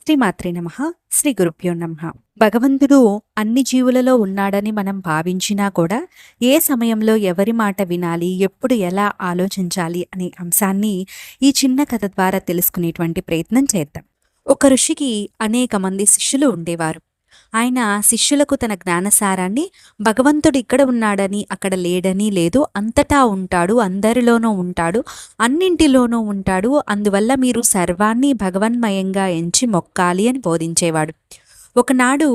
శ్రీమాత్రే నమః. శ్రీ గురుభ్యో నమః. భగవంతుడు అన్ని జీవులలో ఉన్నాడని మనం భావించినా కూడా ఏ సమయంలో ఎవరి మాట వినాలి, ఎప్పుడు ఎలా ఆలోచించాలి అనే అంశాన్ని ఈ చిన్న కథ ద్వారా తెలుసుకునేటువంటి ప్రయత్నం చేద్దాం. ఒక ఋషికి అనేక మంది శిష్యులు ఉండేవారు. ఆయన శిష్యులకు తన జ్ఞానసారాన్ని భగవంతుడు ఇక్కడ ఉన్నాడని, అక్కడ లేడని లేదు, అంతటా ఉంటాడు, అందరిలోనూ ఉంటాడు, అన్నింటిలోనూ ఉంటాడు, అందువల్ల మీరు సర్వాన్ని భగవన్మయంగా ఎంచి మొక్కాలి అని బోధించేవాడు. ఒకనాడు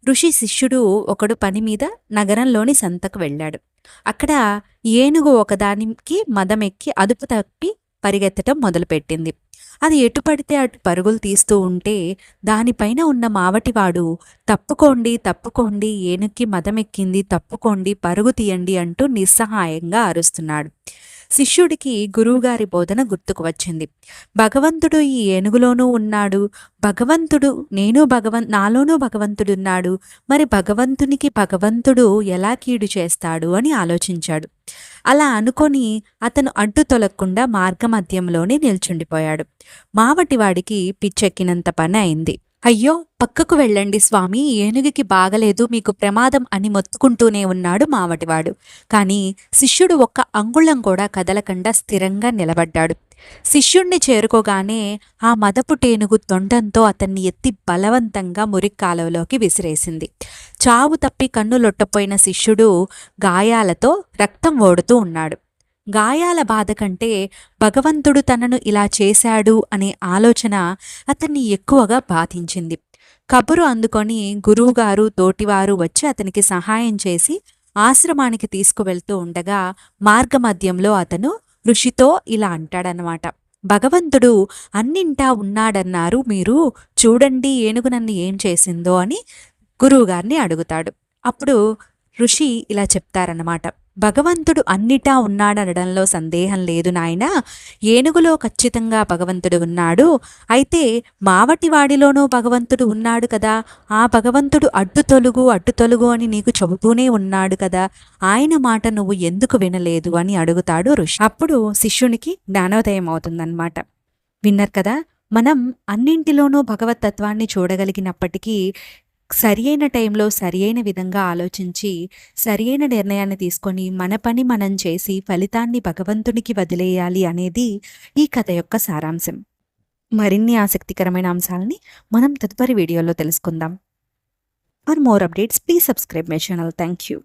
ఋషి శిష్యుడు ఒకడు పని మీద నగరంలోని సంతకు వెళ్ళాడు. అక్కడ ఏనుగు ఒకదానికి మదమెక్కి అదుపు తప్పి పరిగెత్తటం మొదలుపెట్టింది. అది ఎటు పడితే అటు పరుగులు తీస్తూ ఉంటే దానిపైన ఉన్న మావటివాడు తప్పుకోండి తప్పుకోండి, ఏనుక్కి మదమెక్కింది, తప్పుకోండి, పరుగు తీయండి అంటూ నిస్సహాయంగా అరుస్తున్నాడు. శిష్యుడికి గురువుగారి బోధన గుర్తుకు వచ్చింది. భగవంతుడు ఈ ఏనుగులోనూ ఉన్నాడు, నాలోనూ భగవంతుడున్నాడు, మరి భగవంతుడు ఎలా కీడు చేస్తాడు అని ఆలోచించాడు. అలా అనుకొని అతను అడ్డు తొలగకుండా మార్గమధ్యంలోనే నిల్చుండిపోయాడు. మావటివాడికి పిచ్చెక్కినంత పని అయింది. అయ్యో, పక్కకు వెళ్ళండి స్వామి, ఏనుగుకి బాగలేదు, మీకు ప్రమాదం అని మొత్తుకుంటూనే ఉన్నాడు మావటివాడు. కాని శిష్యుడు ఒక్క అంగుళం కూడా కదలకుండా స్థిరంగా నిలబడ్డాడు. శిష్యుణ్ణి చేరుకోగానే ఆ మదపుటేనుగు తొండంతో అతన్ని ఎత్తి బలవంతంగా మురిక్కాలువలోకి విసిరేసింది. చావు తప్పి కన్నులొట్టపోయిన శిష్యుడు గాయాలతో రక్తం ఓడుతూ ఉన్నాడు. గాయాల బాధ కంటే భగవంతుడు తనను ఇలా చేశాడు అనే ఆలోచన అతన్ని ఎక్కువగా బాధించింది. కబురు అందుకొని గురువుగారు, తోటివారు వచ్చి అతనికి సహాయం చేసి ఆశ్రమానికి తీసుకువెళ్తూ ఉండగా మార్గమధ్యంలో అతను ఋషితో ఇలా అంటాడనమాట. భగవంతుడు అన్నింటా ఉన్నాడన్నారు మీరు, చూడండి ఏనుగు నన్ను ఏం చేసిందో అని గురువుగారిని అడుగుతాడు. అప్పుడు ఋషి ఇలా చెప్తారన్నమాట. భగవంతుడు అన్నిటా ఉన్నాడనడంలో సందేహం లేదు నాయనా, ఏనుగులో ఖచ్చితంగా భగవంతుడు ఉన్నాడు. అయితే మావటివాడిలోనూ భగవంతుడు ఉన్నాడు కదా, ఆ భగవంతుడు అడ్డు తొలుగు అని నీకు చెబుతూనే ఉన్నాడు కదా, ఆయన మాట నువ్వు ఎందుకు వినలేదు అని అడుగుతాడు ఋషి. అప్పుడు శిష్యునికి జ్ఞానోదయం అవుతుందన్నమాట. విన్నారు కదా, మనం అన్నింటిలోనూ భగవతత్వాన్ని చూడగలిగినప్పటికీ సరియైన టైంలో సరియైన విధంగా ఆలోచించి సరియైన నిర్ణయాన్ని తీసుకొని మన పని మనం చేసి ఫలితాన్ని భగవంతునికి వదిలేయాలి అనేది ఈ కథ యొక్క సారాంశం. మరిన్ని ఆసక్తికరమైన అంశాలని మనం తదుపరి వీడియోలో తెలుసుకుందాం. For more updates please subscribe my channel. Thank you.